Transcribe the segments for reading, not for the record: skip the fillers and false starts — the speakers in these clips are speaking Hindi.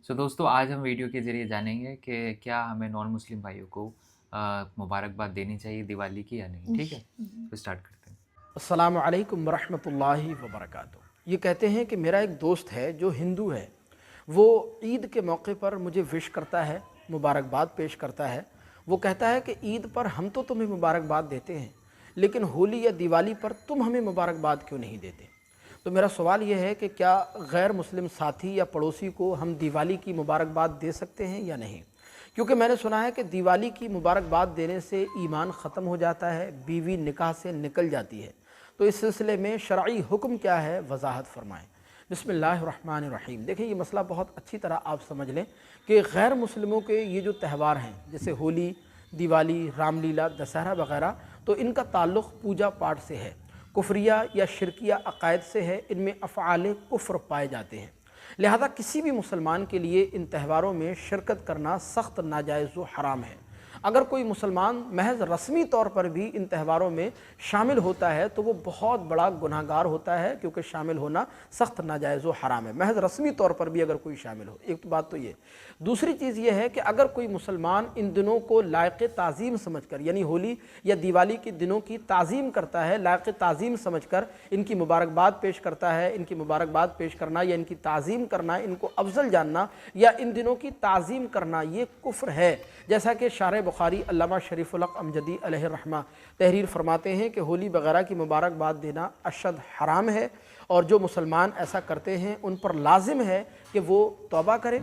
सो दोस्तों आज हम वीडियो के ज़रिए जानेंगे कि क्या हमें नॉन मुस्लिम भाइयों को मुबारकबाद देनी चाहिए दिवाली की या नहीं। ठीक है, तो स्टार्ट करते हैं। अस्सलामु अलैकुम वरहमतुल्लाहि वबरकातुहू। ये कहते हैं कि मेरा एक दोस्त है जो हिंदू है, वो ईद के मौके पर मुझे विश करता है, मुबारकबाद पेश करता है। वो कहता है कि ईद पर हम तो तुम्हें मुबारकबाद देते हैं, लेकिन होली या दिवाली पर तुम हमें मुबारकबाद क्यों नहीं देते। तो मेरा सवाल ये है कि क्या गैर मुस्लिम साथी या पड़ोसी को हम दिवाली की मुबारकबाद दे सकते हैं या नहीं। क्योंकि मैंने सुना है कि दिवाली की मुबारकबाद देने से ईमान ख़त्म हो जाता है, बीवी निकाह से निकल जाती है। तो इस सिलसिले में शरई हुक्म क्या है, वजाहत फरमाएँ। बिस्मिल्लाहिर्रहमानिर्रहीम। देखिए, ये मसला बहुत अच्छी तरह आप समझ लें कि गैर मुस्लिमों के ये जो त्यौहार हैं, जैसे होली, दिवाली, रामलीला, दशहरा वगैरह, तो इनका ताल्लुक़ पूजा पाठ से है, कुफरिया या शिरकिया अकायद से है। इनमें अफ़आल कुफ्र पाए जाते हैं। लिहाजा किसी भी मुसलमान के लिए इन त्यौहारों में शिरकत करना सख्त नाजायज़ व हराम है। अगर कोई मुसलमान महज रस्मी तौर पर भी इन त्यौहारों में शामिल होता है तो वो बहुत बड़ा गुनहगार होता है, क्योंकि शामिल होना सख्त नाजायज़ व हराम है। महज रस्मी तौर पर भी अगर कोई शामिल हो, एक तो बात तो ये। दूसरी चीज़ ये है कि अगर कोई मुसलमान इन दिनों को लायक ताज़ीम समझ कर, यानी होली या दिवाली के दिनों की ताज़ीम करता है, लायक ताज़ीम समझ कर इनकी मुबारकबाद पेश करता है, इनकी मुबारकबाद पेश करना या इनकी ताज़ीम करना, इनको अफजल जानना या इन दिनों की ताज़ीम करना, ये कुफ्र है। जैसा कि शार बुखारी अल्लामा शरीफुल हक अमजदी अलैहि रहमा तहरीर फरमाते हैं कि होली वगैरह की मुबारकबाद देना अशद हराम है, और जो मुसलमान ऐसा करते हैं उन पर लाजिम है कि वो तौबा करें,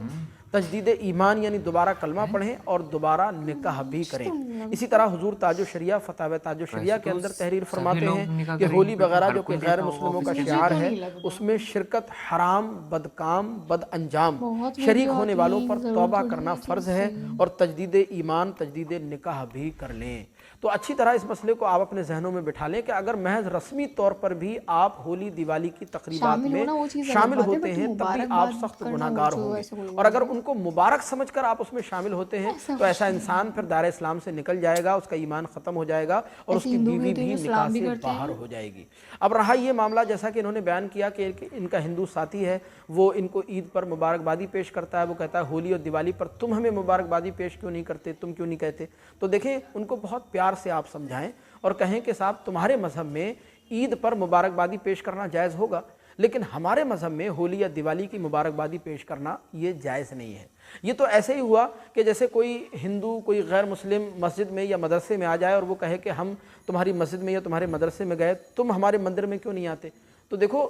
तजदीद ईमान यानी दोबारा कलमा पढ़ें और दोबारा निकाह भी करें। इसी तरह हुजूर ताजो शरिया फतवा ताजो शरिया के अंदर तहरीर फरमाते हैं कि होली वगैरह जो कि गैर मुस्लिमों का शियार है, उसमें शिरकत हराम, बदकाम, बद अंजाम, शरीक होने वालों पर तौबा करना फ़र्ज़ है और तजदीद ईमान, तजदीद निकाह भी कर लें। तो अच्छी तरह इस मसले को आप अपने जहनों में बिठा लें कि अगर महज रस्मी तौर पर भी आप होली दिवाली की तकरीबात में शामिल होते हैं तब भी आप सख्त गुनाहगार होंगे, और अगर उनको मुबारक समझकर आप उसमें शामिल होते हैं तो ऐसा इंसान फिर दायरे इस्लाम से निकल जाएगा, उसका ईमान ख़त्म हो जाएगा और उसकी बीवी भी निकाह से बाहर हो जाएगी। अब रहा ये मामला, जैसा कि इन्होंने बयान किया कि इनका हिंदू साथी है, वो इनको ईद पर मुबारकबादी पेश करता है। वो कहता है होली और दिवाली पर तुम हमें मुबारकबादी पेश क्यों नहीं करते, तुम क्यों नहीं कहते। तो देखें, उनको बहुत प्यार से आप समझाएं और कहें कि साहब, तुम्हारे मज़हब में ईद पर मुबारकबादी पेश करना जायज़ होगा, लेकिन हमारे मज़हब में होली या दिवाली की मुबारकबादी पेश करना ये जायज़ नहीं है। ये तो ऐसे ही हुआ कि जैसे कोई हिंदू कोई गैर मुस्लिम मस्जिद में या मदरसे में आ जाए और वो कहे कि हम तुम्हारी मस्जिद में या तुम्हारे मदरसे में गए, तुम हमारे मंदिर में क्यों नहीं आते। तो देखो,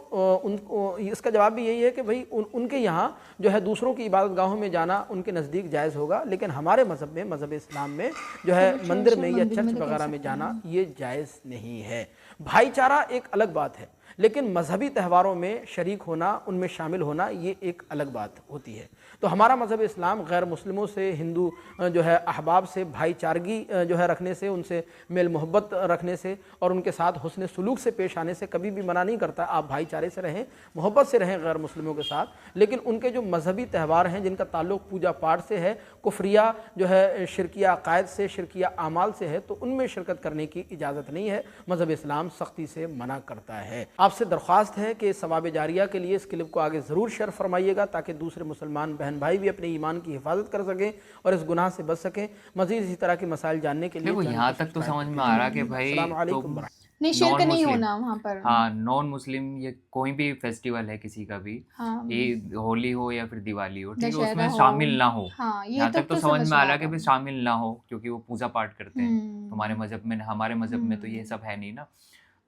इसका जवाब भी यही है कि भाई उनके यहाँ जो है दूसरों की इबादत गाहों में जाना उनके नज़दीक जायज़ होगा, लेकिन हमारे मज़हब में, मज़हब इस्लाम में जो है मंदिर में या चर्च वगैरह में जाना ये जायज़ नहीं है। भाईचारा एक अलग बात है, लेकिन मजहबी त्यौहारों में शरीक होना, उनमें शामिल होना, ये एक अलग बात होती है। तो हमारा मज़हब इस्लाम गैर मुस्लिमों से, हिंदू जो है अहबाब से भाईचारगी जो है रखने से, उनसे मेल मोहब्बत रखने से और उनके साथ हुस्न सलूक से पेश आने से कभी भी मना नहीं करता। आप भाईचारे से रहें, मोहब्बत से रहें गैर मुस्लिमों के साथ, लेकिन उनके जो मजहबी त्यौहार हैं जिनका ताल्लुक़ पूजा पाठ से है, कुफरिया जो है शिरकिया अकायद से, शिरकिया आमाल से है, तो उनमें शिरकत करने की इजाज़त नहीं है। मज़हब इस्लाम सख्ती से मना करता है। आपसे दरख्वास्त है कि सवाब जारिया के लिए इस क्लिप को आगे ज़रूर शेयर फरमाइएगा, ताकि दूसरे मुसलमान बहन भाई भी अपने ईमान की हिफाजत कर सकें और इस गुनाह से बच सकें। मज़ीद इसी तरह के मसाइल जानने के लिए देखो, यहाँ तक तो समझ में आ रहा कि भाई तुम नहीं, शिरक नॉन नहीं मुस्लिम, होना वहाँ पर। हाँ नॉन मुस्लिम, ये कोई भी फेस्टिवल है किसी का भी, हाँ, ये होली हो या फिर दिवाली हो, ठीक है, दशहरा उसमें हो। शामिल ना हो। हाँ, ये यहाँ तक तक तो तो समझ समझ में में आ आ रहा कि रहा। भाई शामिल ना हो, क्योंकि वो पूजा पाठ करते हैं। तुम्हारे हम्म। मजहब में, हमारे मजहब में तो ये सब है नहीं ना।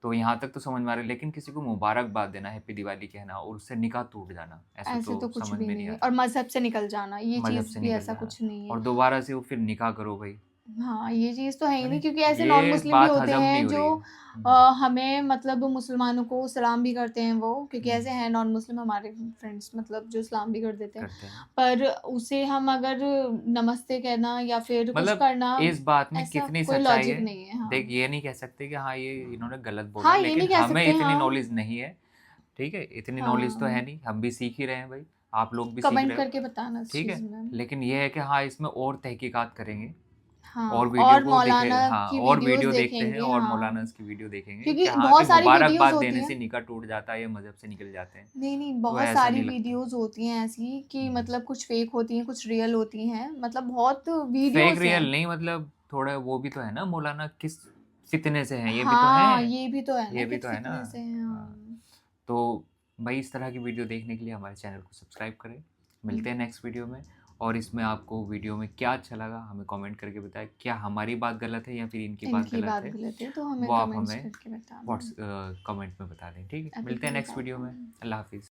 तो यहाँ तक तो समझ में आ रहा है, लेकिन किसी को मुबारकबाद देना, हैप्पी दिवाली कहना और उससे निकाह टूट जाना, ऐसा ऐसे तो तो कुछ समझ भी में नहीं नहीं आ है, रहा। और मजहब से निकल जाना, ये मजहब चीज से भी निकल ऐसा जाना कुछ नहीं और है। दोबारा से वो फिर निकाह करो भाई, हाँ, ये चीज़ तो है ही है नहीं, नहीं, क्योंकि ऐसे नॉन ये मुस्लिम भी बात होते हजम नहीं हैं हो जो रही है। हमें मतलब मुसलमानों को सलाम भी करते हैं वो, क्योंकि ऐसे हैं नॉन मुस्लिम हमारे फ्रेंड्स, मतलब जो सलाम भी कर देते हैं। करते हैं। पर उसे हम अगर नमस्ते कहना या फिर कुछ मतलब करना, इस बात में ऐसा कितनी कोई सच्चाई लॉजिक है, नहीं है। हाँ। देख ये नहीं कह सकते कि हाँ ये इन्होंने गलत बोला, हाँ, ये लेकिन नहीं कह हमें सकते। इतनी हाँ। नॉलेज नहीं है। ठीक है, इतनी नॉलेज तो है हाँ, नहीं, हम भी सीख ही रहे हैं भाई, आप लोग भी सीख कमेंट रहे हो। करके बताना इस ठीक चीज़ है, में। लेकिन ये है कि हाँ इसमें और तहकीकात करेंगे। हाँ, और और वीडियो को देखे, मौलाना हाँ की और वीडियोस वीडियो देखते हैं देखेंगे, और हाँ, मौलाना की वीडियो देखेंगे क्योंकि कि हाँ बहुत कि सारी वीडियोस मुबारकबाद होती देने हैं। से निकाह टूट जाता है या मजहब से निकल जाते हैं, नहीं, तो बहुत ऐसा सारी नहीं लगता। वीडियोस होती हैं ऐसी कि हम्म। मतलब कुछ फेक होती हैं, कुछ रियल होती हैं, मतलब बहुत फेक वीडियोस रियल हैं। नहीं, मतलब थोड़ा वो भी तो है ना, मौलाना किस फितने से हैं, ये भी तो हाँ, है, ये भी तो है ना, ये भी किस तो है ना। फितने से हैं हाँ, हम। तो भाई इस तरह की वीडियो देखने के लिए हमारे चैनल को सब्सक्राइब करें। मिलते हैं नेक्स्ट वीडियो में, और इसमें आपको वीडियो में क्या अच्छा लगा हमें कमेंट करके बताएं, क्या हमारी बात गलत है या फिर इनकी बात इनकी गलत बात है, गलत है तो हमें वो आप कमेंट्स हमें करके बताना। कमेंट में बता दें। ठीक है, अभी मिलते तो हैं नेक्स्ट बताता वीडियो में। हूँ। अल्लाह हाफिज़।